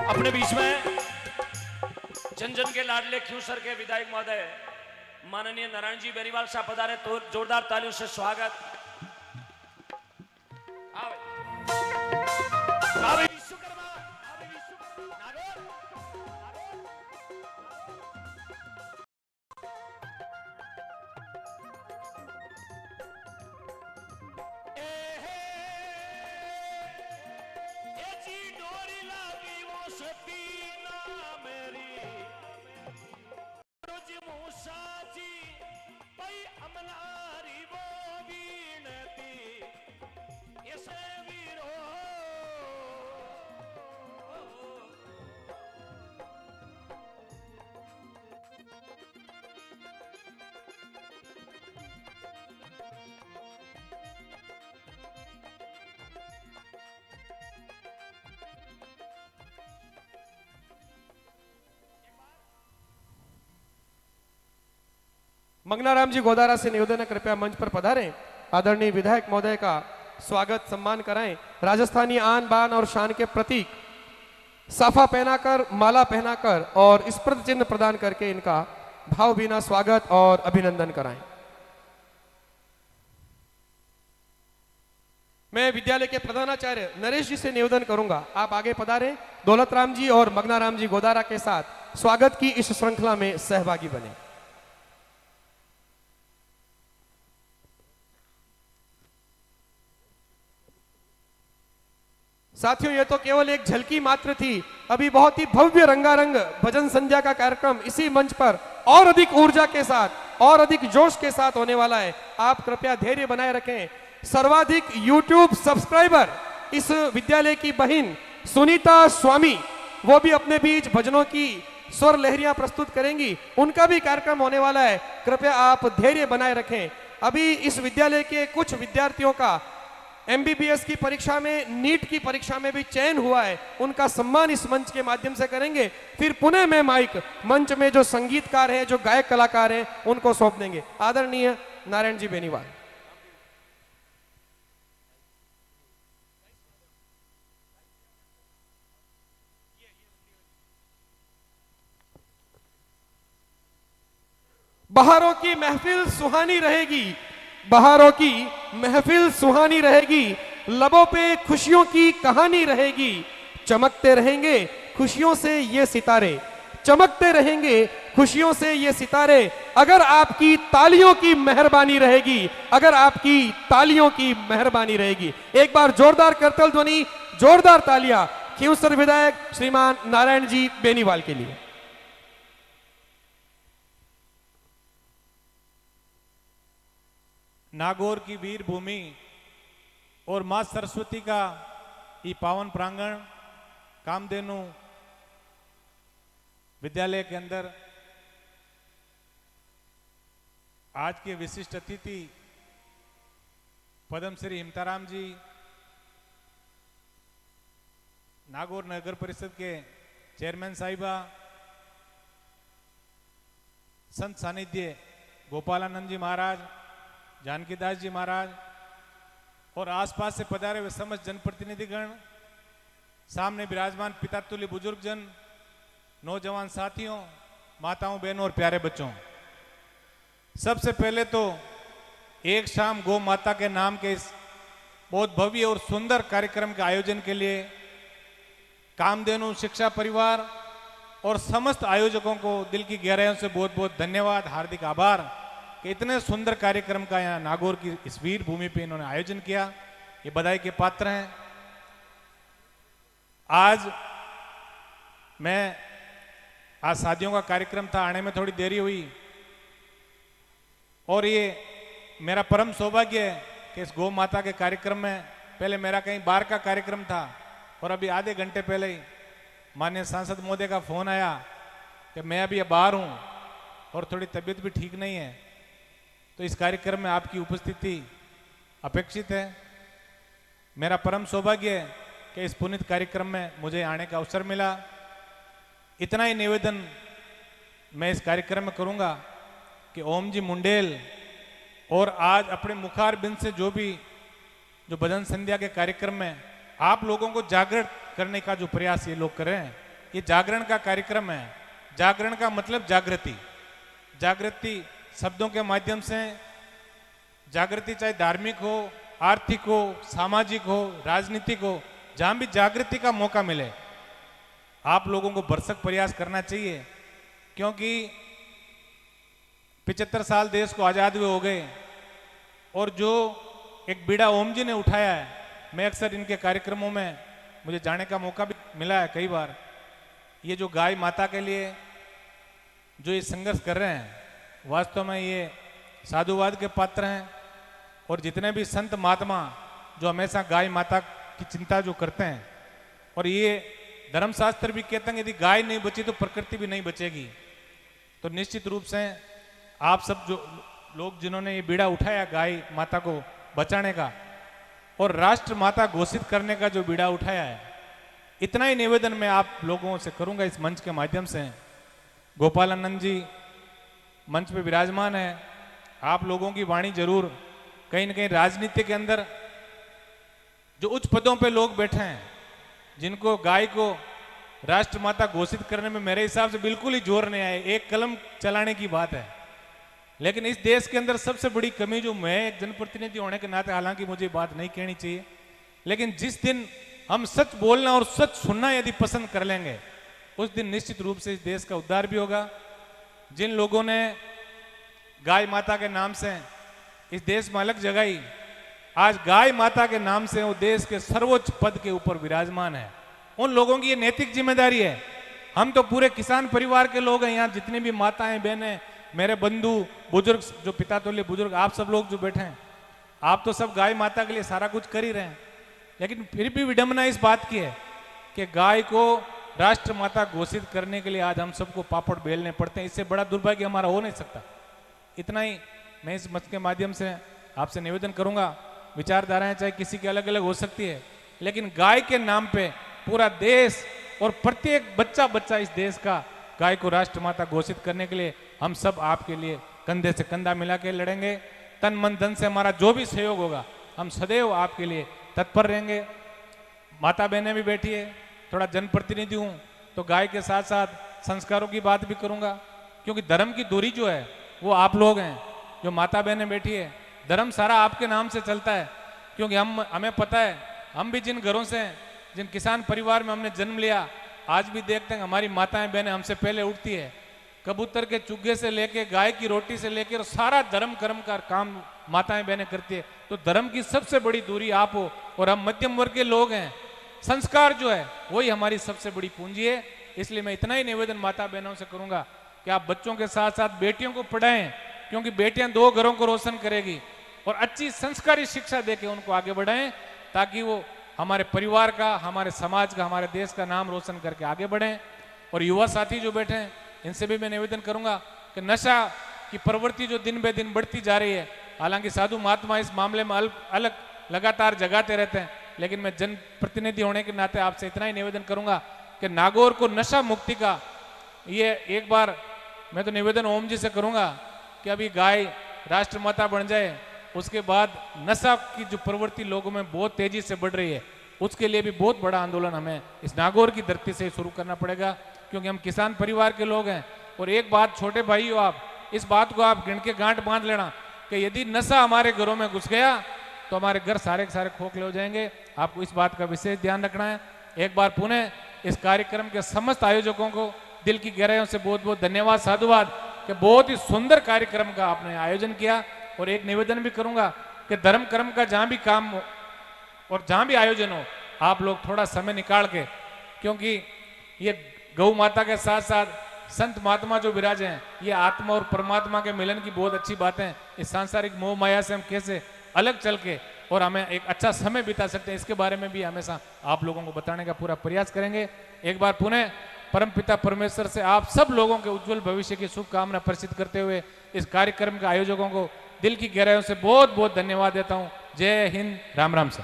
अपने बीच में जन जन के लाडले क्यूसर के विधायक महोदय माननीय नारायण जी बेनीवाल साहब पधारे, तो जोरदार तालियों से स्वागत। मंगनाराम जी गोदारा से निवेदन है, कृपया मंच पर पधारें। आदरणीय विधायक महोदय का स्वागत सम्मान कराएं। राजस्थानी आन बान और शान के प्रतीक साफा पहनाकर, माला पहनाकर और स्मृति चिन्ह प्रदान करके इनका भावभीना स्वागत और अभिनंदन कराएं। मैं विद्यालय के प्रधानाचार्य नरेश जी से निवेदन करूंगा, आप आगे पधारें। दौलत राम जी और मंगनाराम जी गोदारा के साथ स्वागत की इस श्रृंखला में सहभागी बने। साथियों, यह तो केवल एक झलकी मात्र थी। अभी बहुत ही भव्य रंगारंग भजन संध्या का कार्यक्रम इसी मंच पर और अधिक ऊर्जा के साथ और अधिक जोश के साथ होने वाला है। आप कृपया धैर्य बनाए रखें। सर्वाधिक YouTube सब्सक्राइबर इस विद्यालय की बहन सुनीता स्वामी, वो भी अपने बीच भजनों की स्वर लहरियां प्रस्तुत करेंगी। उनका भी कार्यक्रम होने वाला है, कृपया आप धैर्य बनाए रखें। अभी इस विद्यालय के कुछ विद्यार्थियों का MBBS की परीक्षा में, नीट की परीक्षा में भी चयन हुआ है, उनका सम्मान इस मंच के माध्यम से करेंगे। फिर पुनः मैं माइक मंच में जो संगीतकार हैं, जो गायक कलाकार हैं, उनको सौंप देंगे। आदरणीय नारायण जी बेनीवाल। बहारों की महफिल सुहानी रहेगी, बहारों की महफिल सुहानी रहेगी, लबों पे खुशियों की कहानी रहेगी। चमकते रहेंगे खुशियों से ये सितारे, चमकते रहेंगे खुशियों से ये सितारे, अगर आपकी तालियों की मेहरबानी रहेगी, अगर आपकी तालियों की मेहरबानी रहेगी। एक बार जोरदार करतल ध्वनि, जोरदार तालियां क्यूसर विधायक श्रीमान नारायण जी बेनीवाल के लिए। नागौर की वीर भूमि और मां सरस्वती का ये पावन प्रांगण कामधेनु विद्यालय के अंदर आज के विशिष्ट अतिथि पद्मश्री हिमताराम जी, नागौर नगर परिषद के चेयरमैन साहिबा, संत सानिध्य गोपालानंद जी महाराज, जानकीदास जी महाराज और आसपास से पधारे हुए समस्त जनप्रतिनिधिगण, सामने विराजमान पिता तुल्य बुजुर्गजन, नौजवान साथियों, माताओं, बहनों और प्यारे बच्चों, सबसे पहले तो एक शाम गौ माता के नाम के इस बहुत भव्य और सुंदर कार्यक्रम के आयोजन के लिए कामधेनु शिक्षा परिवार और समस्त आयोजकों को दिल की गहराइयों से बहुत बहुत धन्यवाद, हार्दिक आभार कि इतने सुंदर कार्यक्रम का यहाँ नागौर की इस वीर भूमि पे इन्होंने आयोजन किया। ये बधाई के पात्र हैं। आज शादियों का कार्यक्रम था, आने में थोड़ी देरी हुई और ये मेरा परम सौभाग्य है कि इस गौ माता के कार्यक्रम में, पहले मेरा कहीं बाहर का कार्यक्रम था और अभी आधे घंटे पहले ही माननीय सांसद महोदय का फोन आया कि मैं अभी बाहर हूँ और थोड़ी तबीयत भी ठीक नहीं है, तो इस कार्यक्रम में आपकी उपस्थिति अपेक्षित है। मेरा परम सौभाग्य है कि इस पुनीत कार्यक्रम में मुझे आने का अवसर मिला। इतना ही निवेदन मैं इस कार्यक्रम में करूंगा कि ओम जी मुंडेल और आज अपने मुखार बिंद से जो भजन संध्या के कार्यक्रम में आप लोगों को जागृत करने का जो प्रयास ये लोग कर रहे हैं, ये जागरण का कार्यक्रम है। जागरण का मतलब जागृति। जागृति शब्दों के माध्यम से जागृति चाहे धार्मिक हो, आर्थिक हो, सामाजिक हो, राजनीतिक हो, जहां भी जागृति का मौका मिले आप लोगों को भरसक प्रयास करना चाहिए, क्योंकि 75 साल देश को आजाद हुए हो गए और जो एक बीड़ा ओम जी ने उठाया है, मैं अक्सर इनके कार्यक्रमों में मुझे जाने का मौका भी मिला है कई बार। ये जो गाय माता के लिए जो ये संघर्ष कर रहे हैं, वास्तव में ये साधुवाद के पात्र हैं। और जितने भी संत महात्मा जो हमेशा गाय माता की चिंता जो करते हैं, और ये धर्मशास्त्र भी कहते हैं यदि गाय नहीं बची तो प्रकृति भी नहीं बचेगी। तो निश्चित रूप से आप सब जो लोग जिन्होंने ये बीड़ा उठाया गाय माता को बचाने का और राष्ट्र माता घोषित करने का जो बीड़ा उठाया है, इतना ही निवेदन मैं आप लोगों से करूंगा इस मंच के माध्यम से। गोपालानंद जी मंच पे विराजमान है, आप लोगों की वाणी जरूर कहीं ना कहीं राजनीति के अंदर जो उच्च पदों पे लोग बैठे हैं, जिनको गाय को राष्ट्रमाता घोषित करने में मेरे हिसाब से बिल्कुल ही जोर नहीं आए, एक कलम चलाने की बात है। लेकिन इस देश के अंदर सबसे बड़ी कमी जो मैं एक जनप्रतिनिधि होने के नाते, हालांकि मुझे बात नहीं कहनी चाहिए, लेकिन जिस दिन हम सच बोलना और सच सुनना यदि पसंद कर लेंगे, उस दिन निश्चित रूप से इस देश का उद्धार भी होगा। जिन लोगों ने गाय माता के नाम से इस देश में अलग जगाई, आज गाय माता के नाम से वो देश के सर्वोच्च पद के ऊपर विराजमान है। उन लोगों की ये नैतिक जिम्मेदारी है। हम तो पूरे किसान परिवार के लोग हैं, यहाँ जितनी भी माताएं बहनें, मेरे बंधु बुजुर्ग, जो पिता तुल्य बुजुर्ग, आप सब लोग जो बैठे हैं, आप तो सब गाय माता के लिए सारा कुछ कर ही रहे हैं। लेकिन फिर भी विडंबना इस बात की है कि गाय को राष्ट्र माता घोषित करने के लिए आज हम सबको पापड़ बेलने पड़ते हैं। इससे बड़ा दुर्भाग्य हमारा हो नहीं सकता। इतना ही मैं इस मंच के माध्यम से आपसे निवेदन करूंगा। विचारधाराएं चाहे किसी की अलग अलग हो सकती है, लेकिन गाय के नाम पे पूरा देश और प्रत्येक बच्चा बच्चा इस देश का गाय को राष्ट्रमाता घोषित करने के लिए हम सब आपके लिए कंधे से कंधा मिला के लड़ेंगे। तन मन धन से हमारा जो भी सहयोग होगा, हम सदैव आपके लिए तत्पर रहेंगे। माता बहनें भी बैठी है, थोड़ा जनप्रतिनिधि हूँ तो गाय के साथ साथ संस्कारों की बात भी करूंगा, क्योंकि धर्म की दूरी जो है वो आप लोग हैं। जो माता बहनें बैठी है, धर्म सारा आपके नाम से चलता है, क्योंकि हमें पता है, हम भी जिन घरों से, जिन किसान परिवार में हमने जन्म लिया, आज भी देखते हैं हमारी माताएं बहनें हमसे पहले उठती है। कबूतर के चुग्गे से लेके गाय की रोटी से लेकर सारा धर्म कर्म का काम माताएं बहनें करती है। तो धर्म की सबसे बड़ी दूरी आप हो, और हम मध्यम वर्ग के लोग हैं। संस्कार जो है वही हमारी सबसे बड़ी पूंजी है। इसलिए मैं इतना ही निवेदन माता बहनों से करूंगा कि आप बच्चों के साथ साथ बेटियों को पढ़ाएं, क्योंकि बेटियां 2 घरों को रोशन करेगी, और अच्छी संस्कारी शिक्षा देके उनको आगे बढ़ाएं, ताकि वो हमारे परिवार का, हमारे समाज का, हमारे देश का नाम रोशन करके आगे बढ़ें। और युवा साथी जो बैठे हैं, इनसे भी मैं निवेदन करूंगा कि नशा की प्रवृत्ति जो दिन बे दिन बढ़ती जा रही है, हालांकि साधु महात्मा इस मामले में अलग लगातार जगाते रहते हैं, लेकिन मैं जनप्रतिनिधि होने के नाते आपसे इतना ही निवेदन करूंगा कि नागौर को नशा मुक्ति का, ये एक बार मैं तो निवेदन ओम जी से करूंगा कि अभी गाय राष्ट्रमाता बन जाए, उसके बाद नशा की जो प्रवृत्ति लोगों में बहुत तेजी से बढ़ रही है, उसके लिए भी बहुत बड़ा आंदोलन हमें इस नागौर की धरती से शुरू करना पड़ेगा, क्योंकि हम किसान परिवार के लोग हैं। और एक बात छोटे भाई हो, आप इस बात को आप गिन के गांठ बांध लेना कि यदि नशा हमारे घरों में घुस गया तो हमारे घर सारे के सारे खोखले हो जाएंगे। आपको इस बात का विशेष ध्यान रखना है। एक बार पुनः इस कार्यक्रम के समस्त आयोजकों को दिल की गहराइयों से बहुत बहुत धन्यवाद, साधुवाद कि बहुत ही सुंदर कार्यक्रम का आपने आयोजन किया। और एक निवेदन भी करूंगा कि धर्म कर्म का जहां भी काम हो और जहां भी आयोजन हो, आप लोग थोड़ा समय निकाल के, क्योंकि ये गौ माता के साथ साथ संत महात्मा जो विराजे हैं, ये आत्मा और परमात्मा के मिलन की बहुत अच्छी बातें। इस सांसारिक मोह माया से हम कैसे अलग चल के और हमें एक अच्छा समय बिता सकते हैं, इसके बारे में भी हमेशा आप लोगों को बताने का पूरा प्रयास करेंगे। एक बार पुनः परमपिता परमेश्वर से आप सब लोगों के उज्जवल भविष्य की शुभकामना प्रसिद्ध करते हुए इस कार्यक्रम के आयोजकों को दिल की गहराइयों से बहुत बहुत धन्यवाद देता हूं। जय हिंद, राम राम सर।